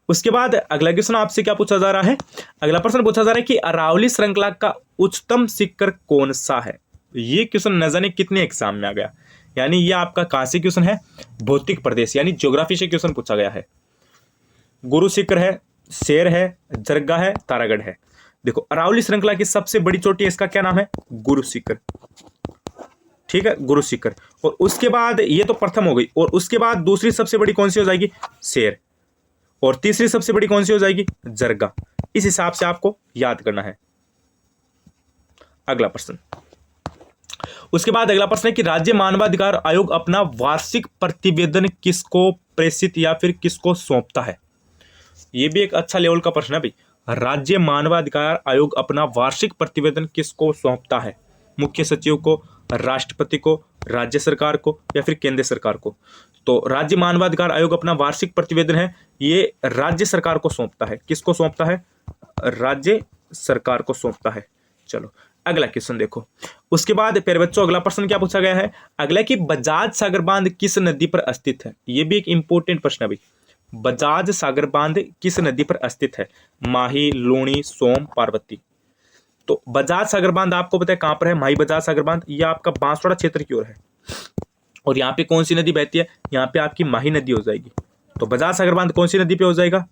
उसके बाद अगला क्वेश्चन आपसे क्या पूछा जा रहा है? अगला प्रश्न पूछा जा रहा है कि अरावली श्रृंखला का उच्चतम शिखर कौन सा है? ये क्वेश्चन न जाने कितने एग्जाम में आ गया, यानी ये आपका कहां से क्वेश्चन है? भौतिक प्रदेश यानी ज्योग्राफी से क्वेश्चन पूछा गया है। गुरु शिखर है, शेर है, जरगा है, तारागढ़ है। देखो, अरावली श्रृंखला की सबसे बड़ी चोटी है, इसका क्या नाम है? गुरु शिखर। ठीक है, गुरु शिखर। और उसके बाद ये तो प्रथम हो गई, और उसके बाद दूसरी सबसे बड़ी कौन सी हो जाएगी? शेर। और तीसरी सबसे बड़ी कौन सी हो जाएगी? जरगा। इस हिसाब से आपको याद करना है। अगला प्रश्न, उसके बाद अगला प्रश्न है कि राज्य मानवाधिकार आयोग अपना वार्षिक प्रतिवेदन किसको प्रेषित या फिर किसको सौंपता है? ये भी एक अच्छा लेवल का प्रश्न है भाई। राज्य मानवाधिकार आयोग अपना वार्षिक प्रतिवेदन किसको सौंपता है? मुख्य सचिव को, राष्ट्रपति को, राज्य सरकार को, या फिर केंद्र सरकार को? तो राज्य मानवाधिकार आयोग अपना वार्षिक प्रतिवेदन है ये राज्य सरकार को सौंपता है। किसको सौंपता है? राज्य सरकार को सौंपता है। चलो अगला क्वेश्चन देखो। उसके बाद प्यारे बच्चों अगला प्रश्न क्या पूछा गया है? अगला कि बजाज सागर बांध किस नदी पर स्थित है? ये भी एक इंपॉर्टेंट प्रश्न है भाई। बजाज सागर बांध किस नदी पर स्थित है? माही, लूणी, सोम, पार्वती। तो बजाज सागर बांध आपको पता है कहां पर है? माही बजाज सागर बांध ये आपका बांसवाड़ा क्षेत्र की ओर है। और यहाँ पे कौन सी नदी बहती है? यहाँ पे आपकी माही नदी हो जाएगी। तो बजाज सागर बांध कौन सी नदी पे हो जाएगा?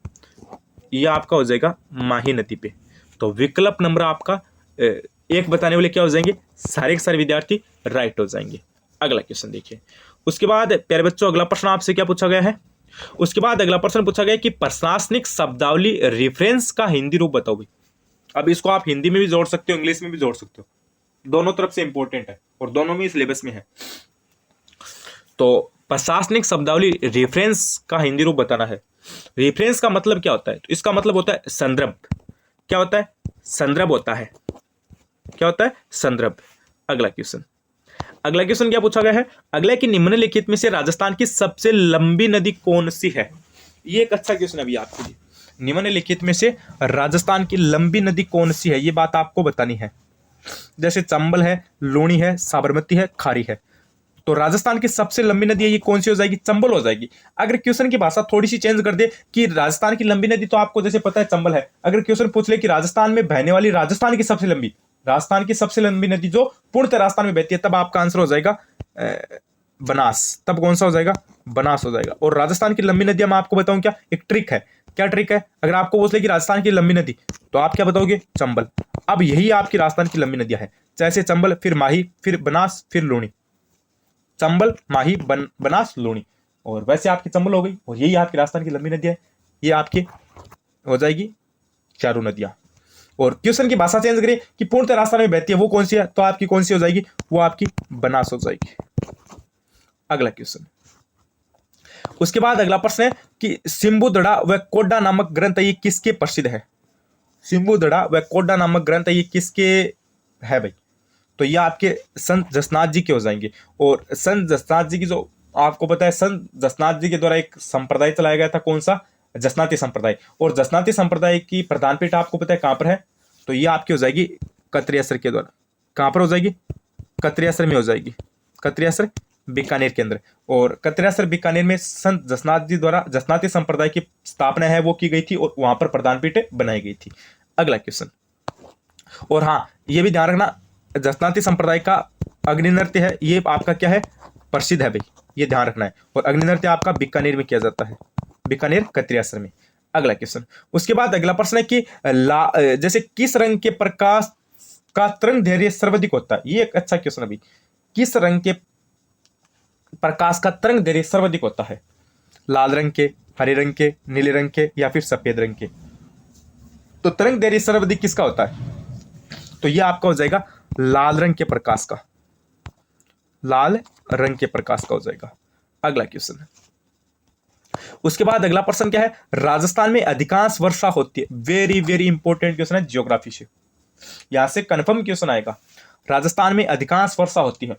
ये आपका हो जाएगा माही नदी पे। तो विकल्प नंबर आपका एक बताने वाले क्या हो जाएंगे? सारे के सारे विद्यार्थी राइट हो जाएंगे। अगला क्वेश्चन देखिए। उसके बाद प्यारे बच्चों अगला प्रश्न आपसे क्या पूछा गया है? उसके बाद अगला प्रश्न पूछा गया कि प्रशासनिक शब्दावली रेफरेंस का हिंदी रूप बताओ भाई। अब इसको आप हिंदी में भी जोड़ सकते हो, इंग्लिश में भी जोड़ सकते हो, दोनों तरफ से इंपॉर्टेंट है और दोनों में सिलेबस में है। तो प्रशासनिक शब्दावली रेफरेंस का हिंदी रूप बताना है। रेफरेंस का मतलब क्या होता है? तो इसका मतलब होता है संदर्भ। क्या होता है? संदर्भ होता है। क्या होता है? संदर्भ। अगला क्वेश्चन, अगला क्वेश्चन क्या पूछा गया है? अगला कि निम्नलिखित में से राजस्थान की सबसे लंबी नदी कौन सी है? ये एक अच्छा क्वेश्चन अभी आपके लिए। निम्नलिखित में से राजस्थान की लंबी नदी कौन सी है, ये बात आपको बतानी है। जैसे चंबल है, लूणी है, साबरमती है, खारी है। तो राजस्थान की सबसे लंबी नदी है ये कौन सी हो जाएगी? चंबल हो जाएगी। अगर क्वेश्चन की भाषा थोड़ी सी चेंज कर दे कि राजस्थान की लंबी नदी, तो आपको जैसे पता है चंबल है, अगर क्वेश्चन पूछ ले कि राजस्थान में बहने वाली राजस्थान की सबसे लंबी नदी जो पूर्णतः राजस्थान में बहती है, तब आपका आंसर हो जाएगा बनास। तब कौन सा हो जाएगा? बनास हो जाएगा। और राजस्थान की लंबी नदी मैं आपको बताऊं क्या, एक ट्रिक है। क्या ट्रिक है? अगर आपको पूछ ले कि राजस्थान की लंबी नदी, तो आप क्या बताओगे? चंबल। अब यही आपकी राजस्थान की लंबी नदियां हैं, जैसे चंबल, फिर माही, फिर बनास, फिर लूणी। चंबल, माही, बनास, लूणी। और वैसे आपकी चंबल हो गई, और यही आपकी राजस्थान की लंबी नदियां है। ये आपकी हो जाएगी चारों नदियां। और क्वेश्चन की भाषा चेंज करें कि पूर्णतः राजस्थान में बहती है, वो कौन सी है? तो आपकी कौन सी हो जाएगी? वो आपकी बनास हो जाएगी। अगला क्वेश्चन, उसके बाद अगला प्रश्न है कि सिंबुदड़ा व कोड्डा नामक ग्रंथ ये किसके प्रसिद्ध है? सिंबुदड़ा व कोड्डा नामक ग्रंथ ये किसके है भाई? तो ये आपके संत जसनाथ जी के हो जाएंगे। और संत जसनाथ जी की जो आपको पता है, संत जसनाथ जी के द्वारा एक संप्रदाय चलाया गया था, कौन सा? जसनाती संप्रदाय। और जसनाती संप्रदाय की प्रधान पीठ आपको पता है कहां पर है? तो ये आपकी हो जाएगी कत्रियासर के द्वारा। कहां पर हो जाएगी? कत्रियासर में हो जाएगी। कत्रियासर बीकानेर के अंदर। और कत्रियासर बीकानेर में संत जसनाथ जी द्वारा जसनाती संप्रदाय की स्थापना है वो की गई थी, और वहां पर प्रधान पीठ बनाई गई थी। अगला क्वेश्चन, और हाँ ये भी ध्यान रखना, जसनाती संप्रदाय का अग्नि नृत्य है ये आपका क्या है? प्रसिद्ध है भाई, ये ध्यान रखना है। और अग्नि नृत्य आपका बीकानेर में किया जाता है, बीकानेर कत्रियासर में। अगला क्वेश्चन, उसके बाद अगला प्रश्न है कि जैसे किस रंग के प्रकाश का तरंग दैर्घ्य सर्वाधिक होता है? ये एक अच्छा क्वेश्चन है भाई। किस रंग के प्रकाश का तरंग दैर्घ्य सर्वाधिक होता है? लाल रंग के, हरे रंग के, नीले रंग के, या फिर सफेद रंग के? तो तरंग दैर्घ्य सर्वाधिक किसका होता है? तो ये आपका हो जाएगा लाल रंग के प्रकाश का। लाल रंग के प्रकाश का हो जाएगा। अगला क्वेश्चन, उसके बाद अगला प्रश्न क्या है? राजस्थान में अधिकांश वर्षा होती है। वेरी वेरी इंपॉर्टेंट क्वेश्चन है ज्योग्राफी से, यहां से कंफर्म क्वेश्चन आएगा। राजस्थान में अधिकांश वर्षा होती है,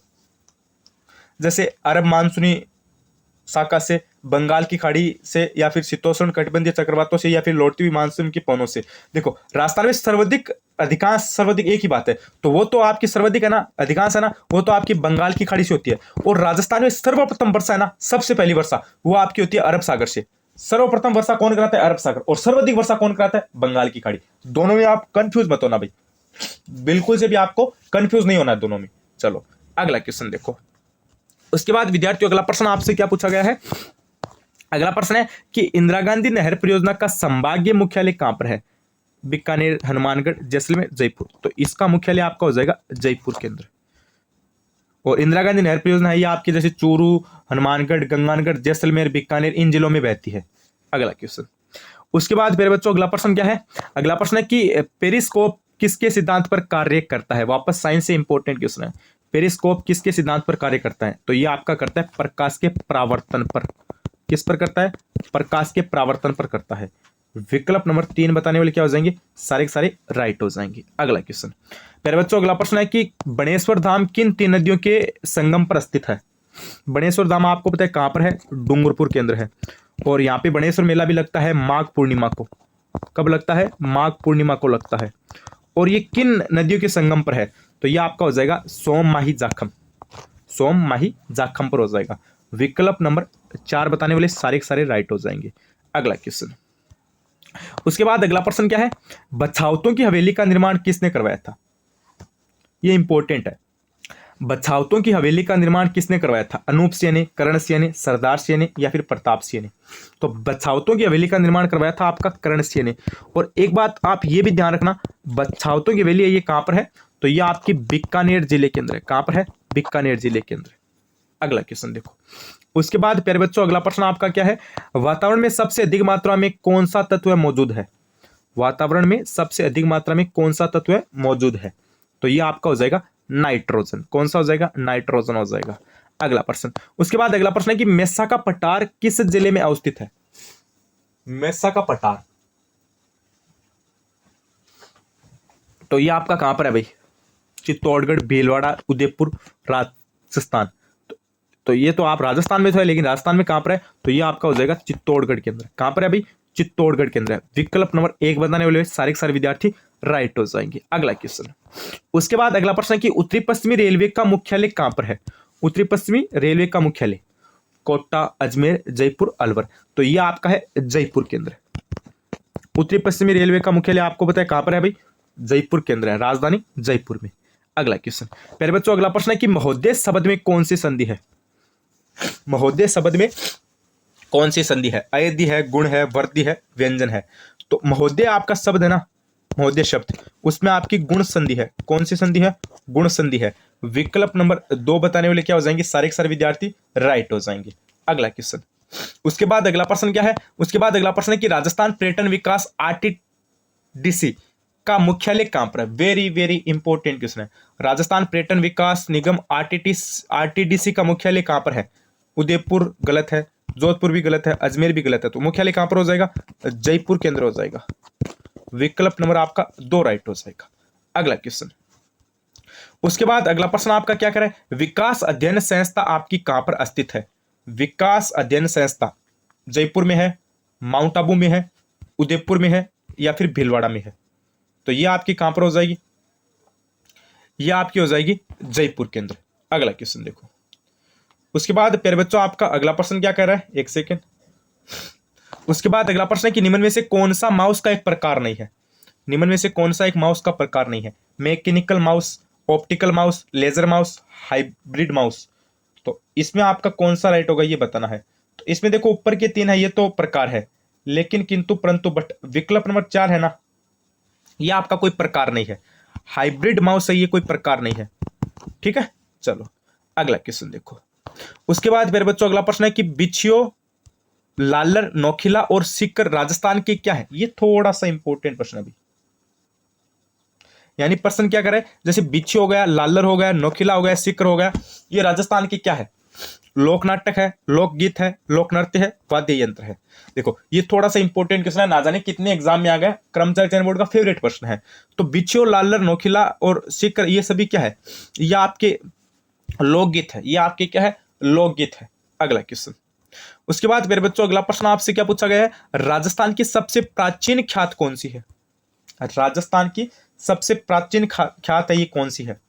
जैसे अरब मानसूनी शाखा से, बंगाल की खाड़ी से, या फिर शीतोष्ण कटिबंधीय चक्रवातों से, या फिर लौटती हुई मानसून की पवनों से। देखो राजस्थान में सर्वाधिक अधिकांश सर्वाधिक एक ही बात है, तो वो तो आपकी सर्वाधिक है ना, अधिकांश है ना, वो तो आपकी बंगाल की खाड़ी से होती है। और राजस्थान में सर्वप्रथम वर्षा है ना, सबसे पहली वर्षा वो आपकी होती है अरब सागर से। सर्वप्रथम वर्षा कौन कराता है? अरब सागर। और सर्वाधिक वर्षा कौन कराता है? बंगाल की खाड़ी। दोनों में आप कंफ्यूज मत होना भाई, बिल्कुल से भी आपको कंफ्यूज नहीं होना है दोनों में। चलो अगला क्वेश्चन देखो। उसके बाद विद्यार्थियों अगला प्रश्न आपसे क्या पूछा गया है? अगला प्रश्न है कि इंदिरा गांधी नहर परियोजना का संभागीय मुख्यालय कहां पर है? बीकानेर, हनुमानगढ़, जैसलमेर, जयपुर। तो इसका मुख्यालय आपका हो जाएगा जयपुर के अंदर। और इंदिरा गांधी नहर परियोजना है ये आपकी जैसे चूरू, हनुमानगढ़, गंगानगर, जैसलमेर, बीकानेर इन जिलों में बहती है। अगला क्वेश्चन। उसके बाद मेरे बच्चों अगला प्रश्न क्या है? अगला प्रश्न है कि पेरिस्कोप किसके सिद्धांत पर कार्य करता है? वापस साइंस से इंपॉर्टेंट क्वेश्चन है। पेरिस्कोप किसके सिद्धांत पर कार्य करता है? तो ये आपका करता है प्रकाश के परावर्तन पर। किस पर करता है? प्रकाश के परावर्तन पर करता है। विकल्प नंबर 3 बताने वाले क्या हो जाएंगे? सारे के सारे राइट हो जाएंगे। अगला क्वेश्चन मेरे बच्चों अगला प्रश्न है कि बणेश्वर धाम किन 3 नदियों के संगम पर स्थित है? बणेश्वर धाम आपको पता है कहां पर है? डूंगरपुर के अंदर है। और यहाँ पे बणेश्वर मेला भी लगता है माघ पूर्णिमा को। कब लगता है? माघ पूर्णिमा को लगता है। और ये किन नदियों के संगम पर है? तो ये आपका हो जाएगा सोम, माही, जाखम। सोम, माही, जाखम पर हो जाएगा। विकल्प नंबर 4 बताने वाले सारे के सारे राइट हो जाएंगे। अगला क्वेश्चन। उसके बाद अगला प्रश्न क्या है? बछावतों की हवेली का निर्माण किसने करवाया था? यह इंपॉर्टेंट है। बछावतों की हवेली का निर्माण किसने करवाया था? अनूप सिंह ने, करण सिंह ने, सरदार सिंह ने या फिर प्रताप सिंह ने? तो बछावतों की हवेली का निर्माण करवाया था आपका करण सिंह ने। और एक बात आप ये भी ध्यान रखना, बछावतों की हवेली ये कहां पर है? तो ये आपकी बीकानेर जिले के अंदर है। कहां पर है? बीकानेर जिले के अंदर। अगला क्वेश्चन देखो। उसके बाद प्यारे बच्चों अगला प्रश्न आपका क्या है? वातावरण में सबसे अधिक मात्रा में कौन सा तत्व मौजूद है? वातावरण में सबसे अधिक मात्रा में कौन सा तत्व मौजूद है? तो ये आपका हो जाएगा नाइट्रोजन। कौन सा हो जाएगा? नाइट्रोजन हो जाएगा। अगला प्रश्न। उसके बाद अगला प्रश्न है कि मेसा का पठार किस जिले में अवस्थित है? मेसा का पठार, तो ये आपका कहां पर है भाई? चित्तौड़गढ़, भीलवाड़ा, उदयपुर, राजस्थान। तो ये तो आप राजस्थान में तो है, लेकिन राजस्थान में कहां पर है? तो ये आपका हो जाएगा चित्तौड़गढ़ के अंदर। कहां पर है भाई? चित्तौड़गढ़ के अंदर है। विकल्प नंबर 1 बताने वाले सारे के सारे विद्यार्थी राइट हो जाएंगे। अगला क्वेश्चन। उसके बाद अगला प्रश्न है कि उत्तरी पश्चिमी रेलवे का मुख्यालय कहां पर है? उत्तरी पश्चिमी रेलवे का मुख्यालय कोटा, अजमेर, जयपुर, अलवर। तो ये आपका है जयपुर के अंदर। उत्तरी पश्चिमी रेलवे का मुख्यालय आपको पता है कहां पर है भाई? जयपुर के अंदर है, राजधानी जयपुर में। अगला क्वेश्चन प्यारे बच्चों अगला प्रश्न है कि महोदय शब्द में कौन सी संधि है? महोदय शब्द में कौन सी संधि है? अयधि है, गुण है, वर्दी है, व्यंजन है। तो महोदय आपका शब्द है ना, महोदय शब्द, उसमें आपकी गुण संधि है। कौन सी संधि है? गुण संधि है। विकल्प नंबर 2 बताने वाले क्या हो जाएंगे? सारे के सारे विद्यार्थी राइट हो जाएंगे। अगला क्वेश्चन। उसके बाद अगला प्रश्न क्या है? उसके बाद अगला प्रश्न है कि राजस्थान पर्यटन विकास आरटीडीसी का मुख्यालय कहां पर है? वेरी वेरी इंपॉर्टेंट क्वेश्चन है। राजस्थान पर्यटन विकास निगम आरटीडीसी का मुख्यालय कहां पर है? उदयपुर गलत है, जोधपुर भी गलत है, अजमेर भी गलत है। तो मुख्यालय कहां पर हो जाएगा? जयपुर के अंदर हो जाएगा। विकल्प नंबर आपका 2 राइट हो जाएगा। अगला क्वेश्चन। उसके बाद अगला प्रश्न आपका क्या करे? विकास अध्ययन संस्था आपकी कहां पर स्थित है? विकास अध्ययन संस्था जयपुर में है, माउंट आबू में है, उदयपुर में है या फिर भीलवाड़ा में है? तो ये आपकी कहां पर हो जाएगी? ये आपकी हो जाएगी जयपुर के अंदर। अगला क्वेश्चन देखो। उसके बाद प्यारे बच्चों आपका अगला प्रश्न क्या कर रहा है? एक सेकेंड। उसके बाद अगला प्रश्न है कि निम्न में से कौन सा माउस का एक प्रकार नहीं है? निम्न में से कौन सा एक माउस का प्रकार नहीं है? Mechanical mouse, optical mouse, laser mouse, hybrid mouse. तो इसमें आपका कौन सा राइट होगा ये बताना है। तो इसमें देखो ऊपर के 3 है, ये तो प्रकार है, लेकिन किंतु परंतु बट विकल्प नंबर 4 है ना, ये आपका कोई प्रकार नहीं है। हाइब्रिड माउस है, ये कोई प्रकार नहीं है। ठीक है, चलो अगला क्वेश्चन देखो। उसके बाद मेरे बच्चों अगला प्रश्न है कि बिछियो, लालर, नौखिला और सिक्कर राजस्थान के क्या है? ये थोड़ा सा इंपॉर्टेंट प्रश्न अभी, यानी प्रश्न क्या करे? जैसे बिछियो हो गया, लालर हो गया, नौखिला हो गया, सिक्कर हो गया, ये राजस्थान के क्या है? लोक नाटक है, लोकगीत है, लोक नृत्य है, वाद्य यंत्र है। देखो ये थोड़ा सा इंपॉर्टेंट क्वेश्चन है, ना जाने कितने एग्जाम में आ गया, कर्मचारी चयन बोर्ड का फेवरेट प्रश्न है। तो बिछियो, लालर, नौखिला और सिक्कर ये सभी क्या है? ये आपके लोकगीत है। ये आपके क्या है? लोकगीत है। अगला क्वेश्चन। उसके बाद मेरे बच्चों अगला प्रश्न आपसे क्या पूछा गया है? राजस्थान की सबसे प्राचीन ख्यात कौन सी है? राजस्थान की सबसे प्राचीन ख्यात है ये कौन सी है?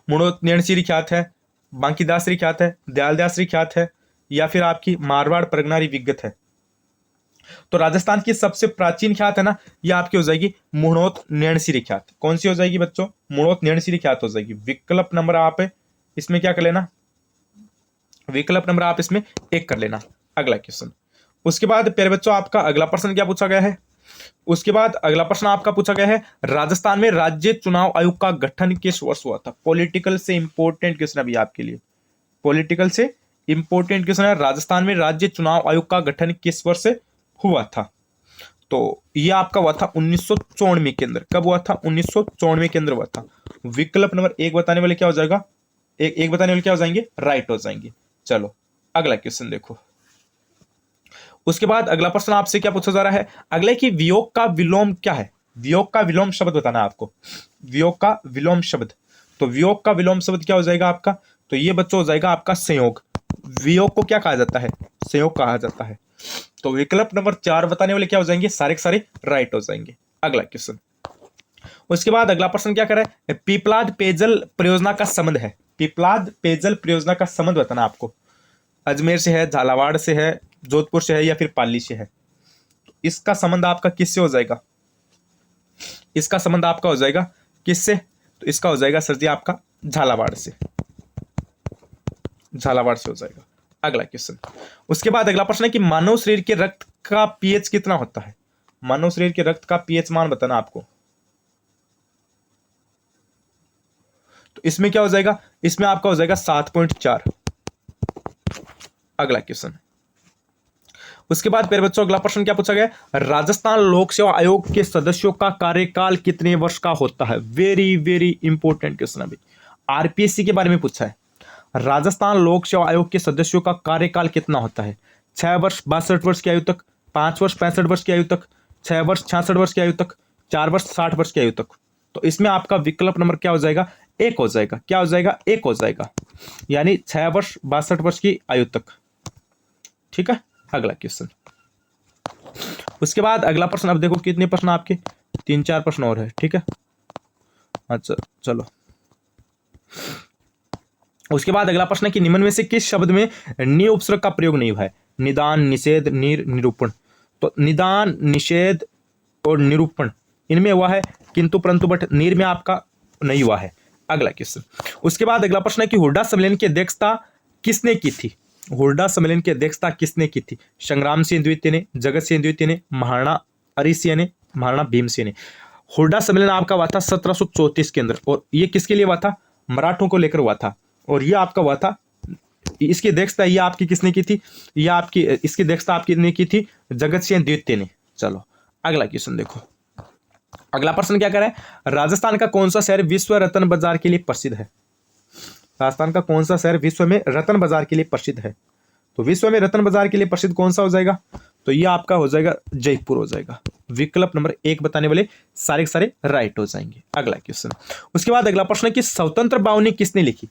मुणोत नेणसीरी ख्यात है, बांकीदासरी ख्यात है, दयालदासरी ख्यात है, या फिर आपकी मारवाड़ परगनारी विगत है? तो राजस्थान की सबसे प्राचीन ख्यात है ना, ये आपकी हो जाएगी मुणोत नेणसीरी ख्यात। कौन सी हो जाएगी बच्चों? मुणोत नेणसीरी ख्यात हो जाएगी। विकल्प नंबर आप इसमें क्या कर लेना, विकल्प नंबर आप इसमें 1 कर लेना। अगला क्वेश्चन, उसके बाद प्यारे बच्चों आपका अगला प्रश्न क्या पूछा गया है? उसके बाद अगला प्रश्न आपका पूछा गया है, राजस्थान में राज्य चुनाव आयोग का गठन किस वर्ष हुआ था? पॉलिटिकल से इंपॉर्टेंट क्वेश्चन अभी आपके लिए, पॉलिटिकल से इंपॉर्टेंट क्वेश्चन है, राजस्थान में राज्य चुनाव आयोग का गठन किस वर्ष हुआ था? तो यह आपका हुआ था 1994 के अंदर। कब हुआ था? 1994 के अंदर हुआ था। विकल्प नंबर 1 बताने वाले क्या हो जाएगा? एक बताने वाले क्या हो जाएंगे? राइट हो जाएंगे। चलो अगला क्वेश्चन देखो। उसके बाद अगला प्रश्न आपसे क्या पूछा जा रहा है? अगले की वियोग का विलोम क्या है? वियोग का विलोम शब्द बताना है आपको। वियोग का विलोम शब्द, तो वियोग का विलोम शब्द क्या हो जाएगा आपका? तो ये बच्चों हो जाएगा आपका संयोग। वियोग को क्या कहा जाता है? संयोग कहा जाता है। तो विकल्प नंबर 4 बताने वाले क्या हो जाएंगे? सारे के सारे राइट हो जाएंगे। अगला क्वेश्चन, उसके बाद अगला प्रश्न क्या कर रहा है? पीपलाद पेयजल परियोजना का संबंध है। पीपलाद पेयजल परियोजना का संबंध बताना आपको। अजमेर से है, झालावाड़ से है, जोधपुर से है, या फिर पाली से है? तो इसका संबंध आपका किससे हो जाएगा? इसका संबंध आपका हो जाएगा किससे? तो इसका हो जाएगा सर जी आपका झालावाड़ से, झालावाड़ से हो जाएगा। अगला क्वेश्चन, उसके बाद अगला प्रश्न है कि मानव शरीर के रक्त का पीएच कितना होता है? मानव शरीर के रक्त का पीएच मान बताना आपको। तो इसमें क्या हो जाएगा? इसमें आपका हो जाएगा 7.4। अगला क्वेश्चन, उसके बाद मेरे बच्चों अगला प्रश्न क्या पूछा गया? राजस्थान लोक सेवा आयोग के सदस्यों का कार्यकाल कितने वर्ष का होता है? वेरी वेरी इंपॉर्टेंट क्वेश्चन अभी आरपीएससी के बारे में पूछा है। राजस्थान लोक सेवा आयोग के सदस्यों का कार्यकाल कितना होता है? 6 वर्ष 62 वर्ष की आयु तक, 5 वर्ष 65 वर्ष की आयु तक, 6 वर्ष 66 वर्ष की आयु तक, 4 वर्ष 60 वर्ष की आयु तक? तो इसमें आपका विकल्प नंबर क्या हो जाएगा? 1 हो जाएगा। क्या हो जाएगा? 1 हो जाएगा, यानी 6 वर्ष 62 वर्ष की आयु तक। ठीक है, अगला क्वेश्चन, उसके बाद अगला प्रश्न। अब देखो कितने प्रश्न आपके, 3-4 प्रश्न और है। ठीक है, अच्छा चलो। उसके बाद अगला प्रश्न है कि निम्न में से किस शब्द में नि उपसर्ग का प्रयोग नहीं हुआ है? निदान, निषेध, निरूपण। तो निदान, निषेध और निरूपण इनमें हुआ है, किंतु परंतु बट नीर में आपका नहीं हुआ है। अगला क्वेश्चन, उसके बाद अगला प्रश्न है कि हुड्डा सम्मेलन की अध्यक्षता किसने की थी? हुड्डा सम्मेलन की अध्यक्षता किसने की थी? संग्राम सिंह द्वितीय ने, जगत सिंह द्वितीय ने, महाराणा हरि सिंह ने, महाराणा भीम सिंह ने। हुड्डा सम्मेलन आपका हुआ था 1734 के अंदर, और ये किसके लिए हुआ था? मराठों को लेकर हुआ था, और ये आपका हुआ था। इसकी अध्यक्षता ये आपकी किसने की थी? ये आपकी इसकी अध्यक्षता आपकी ने की थी जगत सिंह द्वितीय ने। चलो अगला क्वेश्चन देखो। अगला प्रश्न क्या कर रहा है? राजस्थान का कौन सा शहर विश्व रत्न बाजार के लिए प्रसिद्ध है? राजस्थान का कौन सा शहर विश्व में रत्न बाजार के लिए प्रसिद्ध है? तो विश्व में रत्न बाजार के लिए प्रसिद्ध कौन सा हो जाएगा? तो ये आपका हो जाएगा जयपुर हो जाएगा। विकल्प नंबर 1 बताने वाले सारे के सारे राइट हो जाएंगे। अगला क्वेश्चन, उसके बाद अगला प्रश्न है कि स्वतंत्र बावनी किसने लिखी?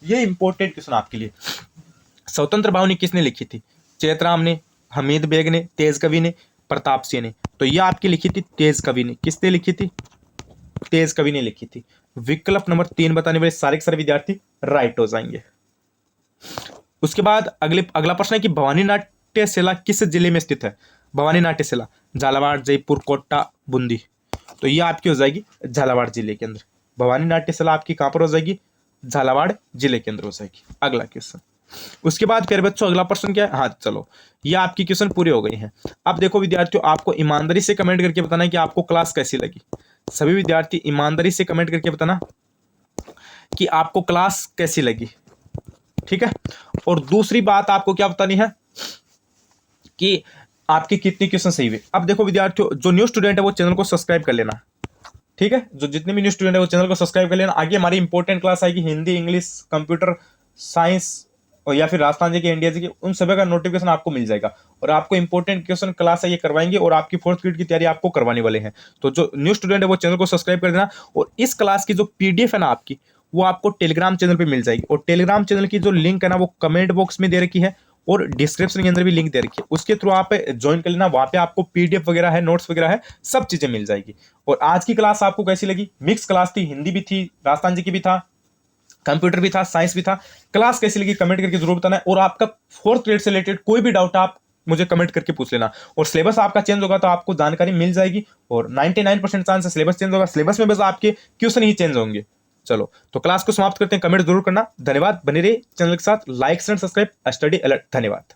ये इंपॉर्टेंट क्वेश्चन आपके लिए। स्वतंत्र बावनी किसने लिखी थी? चैतराम ने, हमीद बेग ने, तेज कवि ने, प्रताप सिंह ने? तो ये आपकी लिखी थी तेज कवि ने। किसने लिखी थी? तेज कवि ने लिखी थी। विकल्प नंबर 3 बताने वाले सारे के सारे विद्यार्थी राइट हो जाएंगे। उसके बाद अगला प्रश्न है कि भवानी नाट्यशिला किस जिले में स्थित है? भवानी नाट्यशिला झालावाड़, जयपुर, कोटा, बूंदी। तो ये आपकी हो जाएगी झालावाड़ जिले के अंदर। भवानी नाट्यशिला आपकी कहां पर हो जाएगी? झालावाड़ जिले के अंदर हो जाएगी। अगला क्वेश्चन, उसके बाद फिर बच्चों अगला प्रश्न क्या है? हाँ चलो, ये आपकी क्वेश्चन पूरे हो गई हैं। अब देखो विद्यार्थियों, आपको ईमानदारी से कमेंट करके बताना है कि आपको क्लास कैसी लगी। सभी विद्यार्थी ईमानदारी से कमेंट करके बताना कि आपको क्लास कैसी लगी। ठीक है, और दूसरी बात आपको क्या बतानी है कि आपकी कितनी क्वेश्चन सही हुए। अब देखो विद्यार्थियों, जो न्यू स्टूडेंट है वो चैनल को सब्सक्राइब कर लेना। ठीक है, जो जितने भी न्यू स्टूडेंट है वो चैनल को सब्सक्राइब कर लेना। आगे हमारी इंपॉर्टेंट क्लास आएगी हिंदी, इंग्लिश, कंप्यूटर साइंस और या फिर राजस्थान जी के, इंडिया जी के, उन सभी का नोटिफिकेशन आपको मिल जाएगा। और आपको इंपॉर्टेंट क्वेश्चन क्लास है ये करवाएंगे, और आपकी 4th ग्रेड की तैयारी आपको करवाने वाले हैं। तो जो न्यू स्टूडेंट है वो चैनल को सब्सक्राइब कर देना। और इस क्लास की जो पीडीएफ है ना आपकी, वो आपको टेलीग्राम चैनल पे मिल जाएगी। और टेलीग्राम चैनल की जो लिंक है ना वो कमेंट बॉक्स में दे रखी है, और डिस्क्रिप्शन के अंदर भी लिंक दे रखी है, उसके थ्रू आप ज्वाइन कर लेना। वहां पे आपको पीडीएफ वगैरह है, नोट्स वगैरह है, सब चीजें मिल जाएगी। और आज की क्लास आपको कैसी लगी? मिक्स क्लास थी, हिंदी भी थी, राजस्थान जी की भी था, कंप्यूटर भी था, साइंस भी था। क्लास कैसी लगी कमेंट करके जरूर बताना। और आपका फोर्थ ग्रेड से रिलेटेड कोई भी डाउट आप मुझे कमेंट करके पूछ लेना। और सिलेबस आपका चेंज होगा तो आपको जानकारी मिल जाएगी, और 99% चांस है सिलेबस चेंज होगा। सिलेबस में बस आपके क्वेश्चन ही चेंज होंगे। चलो तो क्लास को समाप्त करते हैं, कमेंट जरूर करना। धन्यवाद, बने रहिए चैनल के साथ, like and subscribe study alert. धन्यवाद।